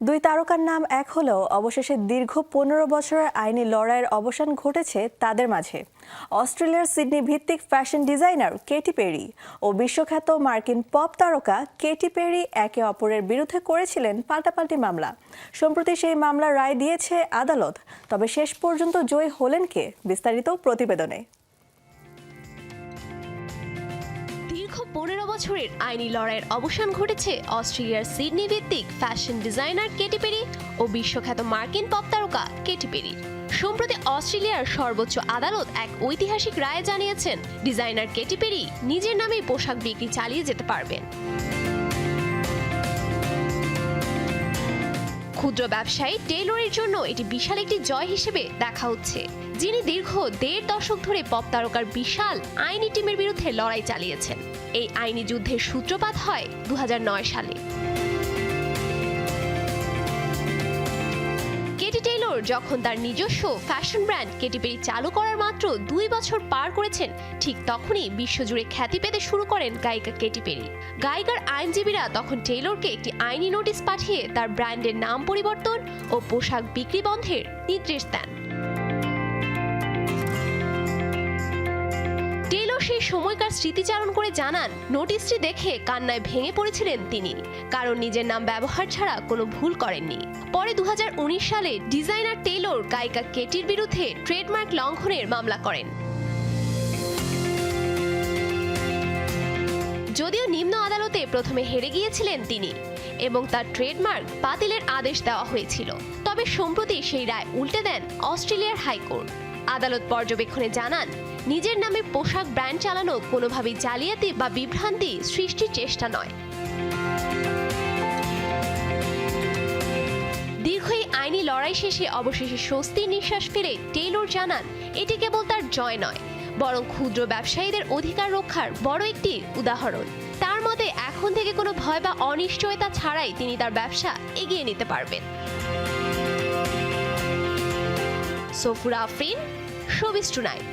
দুই তারকার নাম এক হলেও অবশেষে দীর্ঘ ১৫ বছরের আইনি লড়াইয়ের অবসান ঘটেছে তাদের মাঝে। অস্ট্রেলিয়ার সিডনি ভিত্তিক ফ্যাশন ডিজাইনার কেটি পেরি ও বিশ্বখ্যাত মার্কিন পপ তারকা কেটি পেরি একে অপরের বিরুদ্ধে করেছিলেন পাল্টাপাল্টি মামলা। সম্প্রতি সেই মামলার রায় দিয়েছে আদালত। তবে শেষ পর্যন্ত জয়ী হলেন কে? বিস্তারিত প্রতিবেদনে। দীর্ঘ ১৫ বছরের আইনি লড়াইয়ের অবসান ঘটেছে অস্ট্রেলিয়ার সিডনি ভিত্তিক ফ্যাশন ডিজাইনার কেটি পেরি ও বিশ্বখ্যাত মার্কিন পপ তারকা কেটি পেরি। সম্প্রতি অস্ট্রেলিয়ার সর্বোচ্চ আদালত এক ঐতিহাসিক রায়ে জানিয়েছেন ডিজাইনার কেটি পেরি নিজের নামেই পোশাক বিক্রি চালিয়ে যেতে পারবেন। ক্ষুদ্র ব্যবসায়ী টেইলরের জন্য এটি বিশাল একটি জয় হিসেবে দেখা হচ্ছে, যিনি দীর্ঘ ১.৫ দশক ধরে পপ তারকার বিশাল আইনি টিমের বিরুদ্ধে লড়াই চালিয়েছেন। এই আইনি যুদ্ধের সূত্রপাত হয় ২০০৯ সালে। কেটি টেইলর যখন তার নিজস্ব ফ্যাশন ব্র্যান্ড কেটি পেরি চালু করার মাত্র ২ বছর পার করেছেন, ঠিক তখনই বিশ্বজুড়ে খ্যাতি পেতে শুরু করেন গায়িকা কেটি পেরি। গায়িকার আইনজীবীরা তখন টেইলরকে একটি আইনি নোটিশ পাঠিয়ে তার ব্র্যান্ডের নাম পরিবর্তন ও পোশাক বিক্রি বন্ধের নির্দেশ দেন। টেইলর সেই সময়কার স্মৃতিচারণ করে জানান, নোটিশটি দেখে কান্নায় ভেঙে পড়েছিলেন তিনি, কারণ নিজের নাম ব্যবহার ছাড়া কোনো ভুল করেননি। পরে ২০১৯ সালে ডিজাইনার টেইলর গায়িকা কেটির বিরুদ্ধে ট্রেডমার্ক লঙ্ঘনের মামলা করেন। যদিও নিম্ন আদালতে প্রথমে হেরে গিয়েছিলেন তিনি এবং তার ট্রেডমার্ক বাতিলের আদেশ দেওয়া হয়েছিল, তবে সম্প্রতি সেই রায় উল্টে দেন অস্ট্রেলিয়ার হাইকোর্ট। আদালত পর্যবেক্ষণে জানান, নিজের নামে পোশাক ব্র্যান্ড চালানো কোনোভাবেই জালিয়াতি বা বিভ্রান্তি সৃষ্টির চেষ্টা নয়। দীর্ঘ এই আইনি লড়াই শেষে অবশেষে স্বস্তির নিঃশ্বাস ফেলে টেইলর জানান, এটি কেবল তার জয় নয়, বরং ক্ষুদ্র ব্যবসায়ীদের অধিকার রক্ষার বড় একটি উদাহরণ। তার মতে এখন থেকে কোনো ভয় বা অনিশ্চয়তা ছাড়াই তিনি তার ব্যবসা এগিয়ে নিতে পারবেন। Safura Afrin, showbiz tonight.